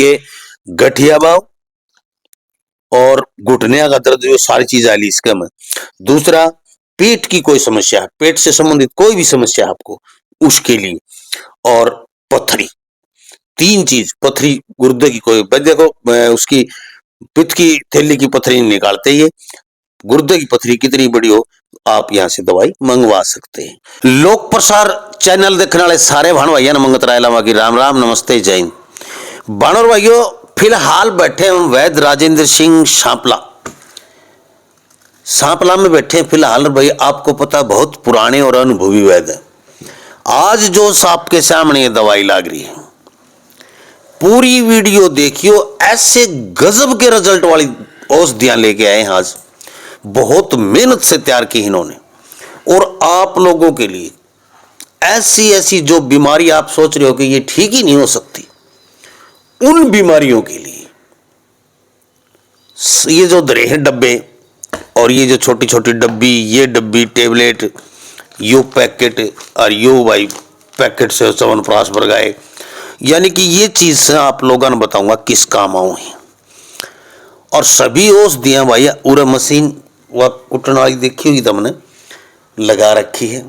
ये गठिया भाव और घुटने का दर्द, जो सारी चीज आ ली इसका में। दूसरा, पेट की कोई समस्या है, पेट से संबंधित कोई भी समस्या है आपको, उसके लिए। और पथरी, तीन चीज, पथरी गुर्दे की कोई, देखो उसकी पित्त की थैली की पथरी नहीं निकालते, ये गुर्दे की पथरी कितनी बड़ी हो आप यहाँ से दवाई मंगवा सकते हैं। लोक प्रसार चैनल देखने वाले सारे भाण भाइयों ने मंगत राय लामा की राम राम, नमस्ते, जय हिंद। भाणों भाइयों, फिलहाल बैठे हम वैद्य राजेंद्र सिंह सांपला में बैठे हैं फिलहाल। भाई आपको पता बहुत पुराने और अनुभवी वैद्य है। आज जो सांप के सामने ये दवाई लाग रही है, पूरी वीडियो देखियो, ऐसे गजब के रिजल्ट वाली औषधियां लेके आए हैं आज। बहुत मेहनत से तैयार की इन्होंने, और आप लोगों के लिए ऐसी ऐसी जो बीमारी आप सोच रहे हो कि ये ठीक ही नहीं हो सकती, उन बीमारियों के लिए ये जो धरे हैं डब्बे, और ये जो छोटी छोटी डब्बी, ये डब्बी टेबलेट, यो पैकेट और यो भाई पैकेट से च्यवनप्राश भर गए, यानी कि ये चीज से आप लोगों ने बताऊंगा किस काम आऊं है। और सभी औषधियां भाई उरे मशीन व कुटन वाली देखी होगी तुमने लगा रखी है।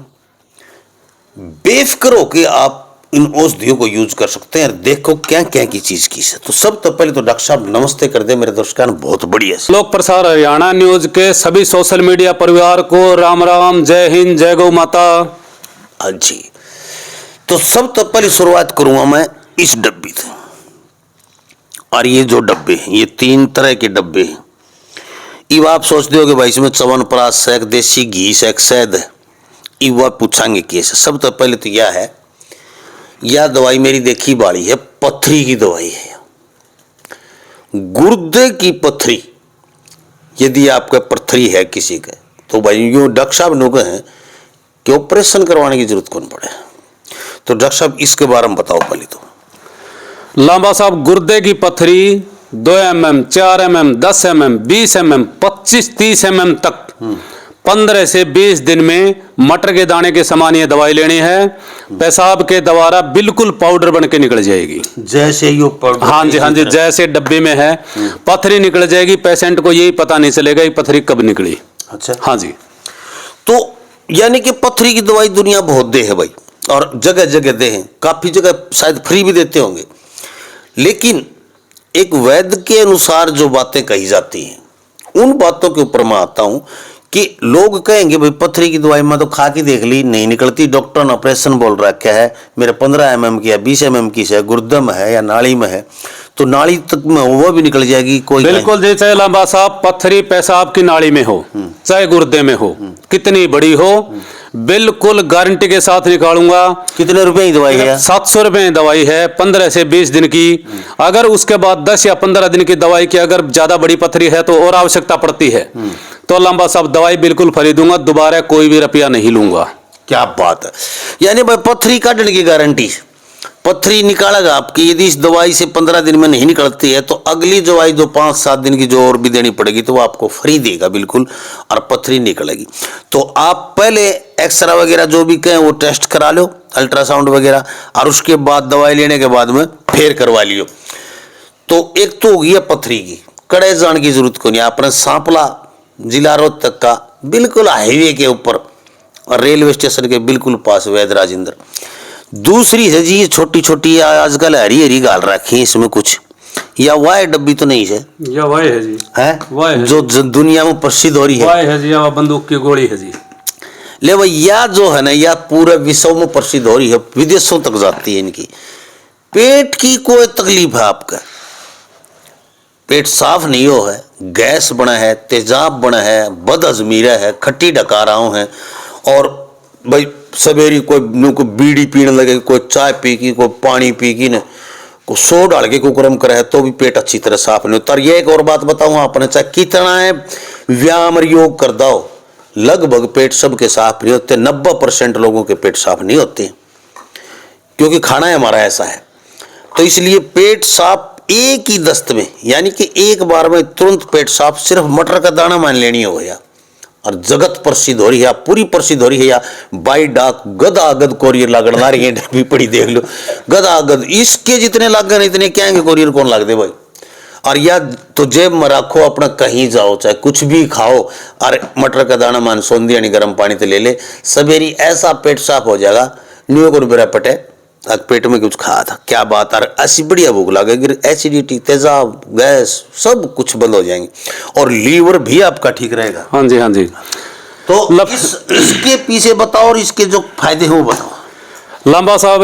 बेफिक्र होकर आप इन औषधियों को यूज कर सकते हैं। देखो क्या क्या की चीज की है। तो सब तो पहले तो डॉक्टर साहब नमस्ते कर दे मेरे दर्शकों, बहुत बढ़िया। लोक प्रसार हरियाणा न्यूज के सभी सोशल मीडिया परिवार को राम राम, जय हिंद, जय गौ माता। हाँ जी, तो सब तो पहले शुरुआत करूंगा मैं इस डब्बी से। और ये जो डब्बे हैं, ये तीन तरह के डब्बे हैं। इव आप सोचते हो कि भाई इसमें च्यवनप्राश है, देसी घी है, शहद है, इव आप पूछांगे कैसे। सब तो पहले तो यह है, यह दवाई मेरी देखी बाड़ी है, पथरी की दवाई है। गुर्दे की पथरी, यदि आपका पथरी है किसी का, तो भाई यूं डॉक्टर साहब लोग हैं कि ऑपरेशन करवाने की जरूरत कौन पड़े। तो डॉक्टर साहब इसके बारे में बताओ पहले तो। लांबा साहब, गुर्दे की पथरी 2 mm, 4 mm, 10 mm, 20 mm, 25-30 mm तक 15 से 20 दिन में मटर के दाने के समान ये दवाई लेनी है। पेशाब के द्वारा बिल्कुल पाउडर बन के निकल जाएगी, जैसे यो पाउडर। हाँ जी, हाँ जी, जैसे डब्बे में है पथरी निकल जाएगी। पेशेंट को यही पता नहीं चलेगा ये पथरी कब निकली। अच्छा, हाँ जी। तो यानी कि पथरी की दवाई दुनिया बहुत दे है भाई, और जगह जगह दे हैं, काफी जगह शायद फ्री भी देते होंगे। लेकिन एक वैद्य के अनुसार जो बातें कही जाती हैं, उन बातों के ऊपर मैं आता हूं कि लोग कहेंगे भाई पथरी की दवाई मैं तो खा के देख ली, नहीं निकलती, डॉक्टर ने ऑपरेशन बोल रखा है, मेरे 15 mm की है, 20 mm की है, गुर्दे में है या नाड़ी में है, तो नाड़ी तक में वो भी निकल जाएगी। कोई बिल्कुल जी, चाहे लंबा साहब पथरी पेशाब की नाड़ी में हो चाहे गुर्दे में हो, कितनी बड़ी हो, बिल्कुल गारंटी के साथ निकालूंगा। कितने रुपए की दवाई है? 700 रुपए की दवाई है, 15 से 20 दिन की। अगर उसके बाद 10 या 15 दिन की दवाई की अगर ज्यादा बड़ी पथरी है तो और आवश्यकता पड़ती है, तो लंबा साहब दवाई बिल्कुल फ्री दूंगा, दोबारा कोई भी रुपया नहीं लूंगा। क्या बात है, यानी भाई पथरी काटने की गारंटी, पथरी निकालेगा आपकी। यदि इस दवाई से 15 दिन में नहीं निकलती है तो अगली दवाई जो 5-7 दिन की जो और भी देनी पड़ेगी तो वो आपको फ्री देगा बिल्कुल, और पथरी निकलेगी। तो आप पहले एक्सरा वगैरह जो भी कहें वो टेस्ट करा लो, अल्ट्रासाउंड वगैरह, और उसके बाद दवाई लेने के बाद में फिर करवा लियो। तो एक तो हो गई पथरी की, कड़े जाने की जरूरत को नहीं। आपने सांपला जिला रोहतक का बिल्कुल हाईवे के ऊपर और रेलवे स्टेशन के बिल्कुल पास वैद्य राजेंद्र। दूसरी है जी, ये छोटी छोटी आजकल हरी हरी गाल रखी है इसमें कुछ, या वाई डब्बी तो नहीं है? या वाई है जी, है वाई है जो दुनिया में प्रसिद्ध हो रही है, वाई है जी, या बंदूक की गोली है जी। ले भाई, या जो है ना, या पूरे विश्व में प्रसिद्ध हो रही है, विदेशों तक जाती है इनकी। पेट की कोई तकलीफ है आपका, पेट साफ नहीं हो है, गैस बना है, तेजाब बना है, बदहजमीरा है, खट्टी डकाराओं है, और भाई सवेरी कोई बीड़ी पीने लगे, कोई चाय पी की, कोई पानी पी की ने, को सो डाल के कुकरम करे है तो भी पेट अच्छी तरह साफ नहीं होता। ये एक और बात बताऊं आपने, चाहे कितना है व्यायाम और योग कर दो, लगभग पेट सबके साफ नहीं होते। 90% लोगों के पेट साफ नहीं होते, क्योंकि खाना है हमारा ऐसा है। तो इसलिए पेट साफ एक ही दस्त में, यानी कि एक बार में तुरंत पेट साफ, सिर्फ मटर का दाना मान लेनी हो गया, और जगत प्रसिद्ध हो रही है, पूरी प्रसिद्ध हो रही है। या बाई डाक गदागद कोरियर लागण रही है, डब्बी पड़ी देख लो गदागद, इसके जितने लाग गए इतने क्या है कोरियर कौन लाग दे भाई। और या तो जेब में रखो अपना, कहीं जाओ चाहे कुछ भी खाओ, और मटर का दाना मान सोंदी यानी गर्म पानी तो ले ले, सवेरी ऐसा पेट साफ हो जाएगा। न्यू को मेरा पटे पेट में कुछ खाया था, क्या बात। और ऐसी बढ़िया भूख लगेगी, एसिडिटी, तेजाब, गैस सब कुछ बंद हो जाएंगे, और लीवर भी आपका ठीक रहेगा। हाँ जी, हाँ जी। तो इसके पीछे बताओ, और इसके जो फायदे हैं वो बताओ। लंबा साहब,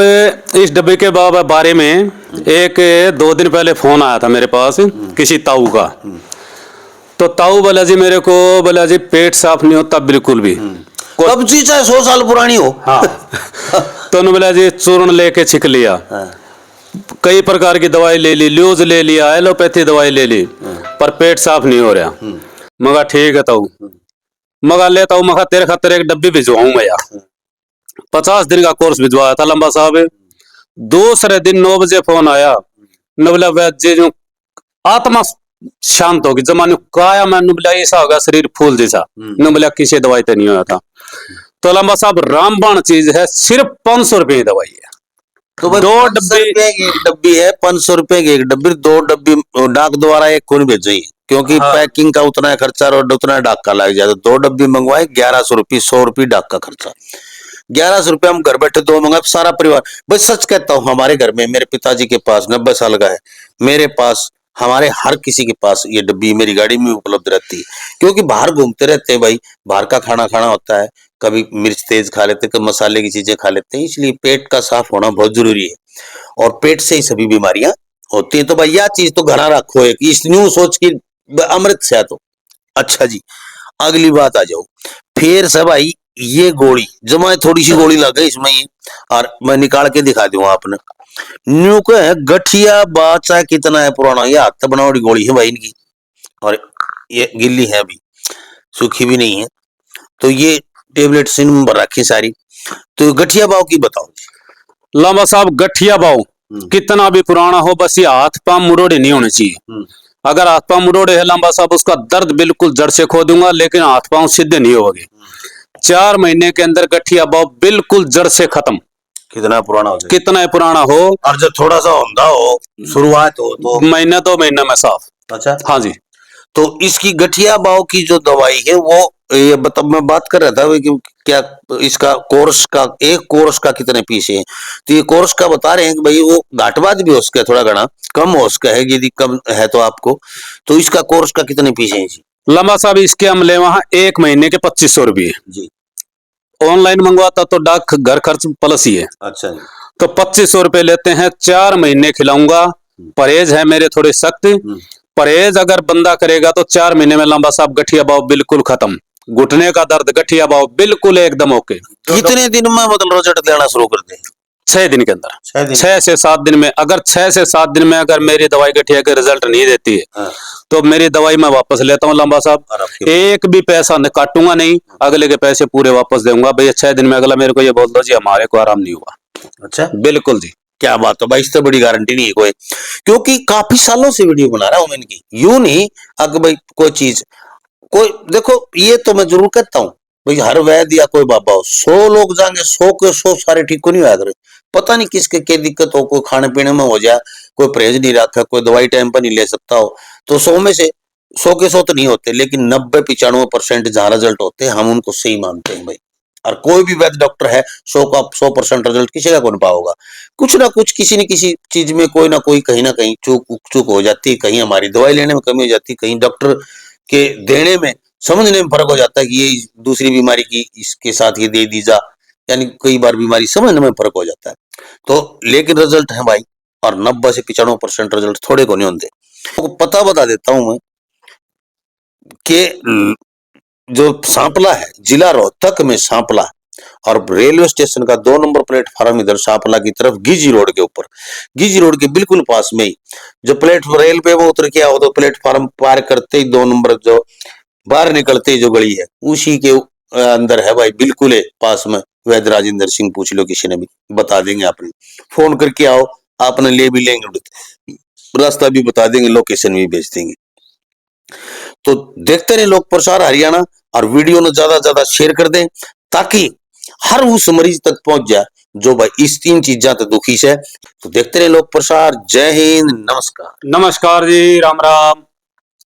इस डब्बे के बारे में एक 2 दिन पहले फोन आया था मेरे पास किसी ताऊ का। तो ताऊ बोला जी मेरे को, बोला जी पेट साफ नहीं होता बिल्कुल भी, कब्जी चाहे 100 साल पुरानी हो। हाँ। तो उन्होंने बोला जी चूर्ण लेके छिक लिया, कई प्रकार की दवाई ले ली, ल्यूज ले लिया, एलोपैथी दवाई ले ली, पर पेट साफ नहीं हो रहा। मगा ठीक है ताऊ, मगा लेता हूँ, मगा तेरे खातिर एक डब्बी भिजवाऊंगा यार। 50 दिन का कोर्स भिजवाया था लंबा साहब। दूसरे दिन 9 बजे फोन आया, न बोला वैद्य जी जो आत्मा शांत होगी, जमाने काया मैं बोला ऐसा होगा शरीर फूल जैसा, न बोला किसी दवाई तो नहीं होया था। तो लंबा साहब रामबाण चीज है, सिर्फ 500 रुपए की दवाई है। तो 2 डब्बी एक डब्बी है, 500 रुपए की एक डब्बी, 2 डब्बी डाक द्वारा एक कौन भेजी, क्योंकि हाँ। पैकिंग का उतना खर्चा और उतना डाक का लग जाए। तो 2 डब्बी मंगवाए, 1100 रुपये, 100 रुपये डाक का खर्चा, 1100 रुपये हम घर बैठे 2 मंगाए, सारा परिवार। भाई सच कहता हूँ, हमारे घर में मेरे पिताजी के पास 90 साल का है, मेरे पास, हमारे हर किसी के पास ये डब्बी मेरी गाड़ी में उपलब्ध रहती है, क्योंकि बाहर घूमते रहते हैं भाई, बाहर का खाना खाना होता है, कभी मिर्च तेज खा लेते, कभी मसाले की चीजें खा लेते हैं, इसलिए पेट का साफ होना बहुत जरूरी है, और पेट से ही सभी बीमारियां होती है। तो भाई यह चीज तो घरा रखो एक, इस न्यू सोच की अमृत से तो अच्छा जी। अगली बात आ जाओ, फिर से भाई ये गोली जमा, थोड़ी सी गोली लग गई इसमें, ये और मैं निकाल के दिखा दूंगा आपने। न्यू को है गठिया बाचा, कितना है पुराना, ये हाथ बनावटी गोली है भाई इनकी, और ये गिल्ली है अभी, सूखी भी नहीं है। तो ये टेबलेट सिन रखी सारी। तो गठिया बाव की बताओ जी। लंबा साहब गठिया बाव कितना भी पुराना हो, बस ये हाथ पांव मुड़ोड़े नहीं होने चाहिए। अगर हाथ पांव मुड़ोड़े है लंबा साहब, उसका दर्द बिल्कुल जड़ से खो दूंगा, लेकिन हाथ पांव सीधे नहीं होगे। 4 महीने के अंदर गठिया बाव बिल्कुल जड़ से खत्म। कितना पुराना हो जाए, कितना पुराना हो, और जब थोड़ा सा होंदा हो, शुरुआत हो तो महीना 2 महीना में साफ। अच्छा, हाँ जी। तो इसकी गठिया बाव की जो दवाई है वो, ये मैं बात कर रहा था कि क्या इसका कोर्स का, एक कोर्स का कितने पीस है। तो ये कोर्स का बता रहे हैं कि भाई वो घाटवाद भी हो सके, थोड़ा घना कम हो सका है, यदि कम है तो आपको। तो इसका कोर्स का कितने पीस है जी। लंबा साहब इसके हमले वहां 1 महीने के 2500 रुपये जी। ऑनलाइन मंगवाता तो डाक घर खर्च प्लस ही है। अच्छा जी। तो 2500 रुपये लेते हैं, 4 महीने खिलाऊंगा। परहेज है मेरे थोड़े सख्त, परहेज अगर बंदा करेगा तो 4 महीने में लंबा साहब गठिया बाव बिल्कुल खत्म, घुटने का दर्द, गठिया बाव बिल्कुल एकदम ओके। कितने दिन में मतलब रिजल्ट लेना शुरू कर दे। 6 दिन के अंदर, 6 से 7 दिन में। अगर 6 से 7 दिन में अगर मेरी दवाई गठिया के रिजल्ट नहीं देती है, हाँ। तो मेरी दवाई मैं वापस लेता हूँ लंबा साहब, एक भी पैसा काटूंगा नहीं, अगले के पैसे पूरे वापस दूंगा। भैया 6 दिन में अगला मेरे को ये बोल दो जी हमारे को आराम नहीं हुआ। अच्छा, बिल्कुल जी। क्या बात है भाई, इससे बड़ी गारंटी नहीं है कोई, क्योंकि काफी सालों से वीडियो बना रहा हूं मैं इनकी। यूं नहीं अगर भाई कोई चीज, कोई देखो, ये तो मैं जरूर कहता हूँ भाई, हर वैद्य या कोई बाबा हो, 100 लोग जाएंगे, 100 के 100 सारे ठीक को नहीं होया करे। पता नहीं किसके क्या दिक्कत हो, कोई खाने पीने में हो जाए, कोई परहेज नहीं रखा, कोई दवाई टाइम पर नहीं ले सकता हो, तो 100 में से 100 के 100 तो नहीं होते, लेकिन 90-95% जहां रिजल्ट होते हैं हम उनको सही मानते हैं भाई। और कोई भी वैद्य डॉक्टर है 100% रिजल्ट किसी का कौन पाओगा, कुछ ना कुछ किसी न किसी चीज में कोई ना कोई कहीं ना कहीं चूक हो जाती है, कहीं हमारी दवाई लेने में कमी हो जाती है, कहीं डॉक्टर के देने में समझने में फर्क हो जाता है कि ये दूसरी बीमारी की इसके साथ ये दे दी जा, यानी कई बार बीमारी समझने में फर्क हो जाता है। तो लेकिन रिजल्ट है भाई, और 90 से 95% रिजल्ट थोड़े को नहीं होते। तो पता बता देता हूं मैं कि जो सांपला है, जिला रोहतक में सांपला, और रेलवे स्टेशन का 2 नंबर प्लेटफार्म इधर सांपला की तरफ, गिजी रोड के ऊपर, गिजी रोड के बिल्कुल पास में ही, जो रेलवे में उतर के आओ तो प्लेटफार्म पार करते ही 2 नंबर जो बाहर निकलते ही जो गली है, उसी के अंदर है भाई, बिल्कुल है पास में। वैद्य राजेंद्र सिंह पूछ लो, किसी ने भी बता देंगे। आपने फोन करके आओ, आपने ले भी लेंगे, रास्ता भी बता देंगे, लोकेशन भी भेज देंगे। तो देखते रहे लोग प्रसार हरियाणा, और वीडियो ने ज्यादा ज्यादा शेयर कर दें ताकि हर उस मरीज तक पहुंच जाए जो भाई इस 3 चीजा तो दुखी है। तो देखते रहे लोक प्रसार। जय हिंद, नमस्कार। नमस्कार जी, राम राम।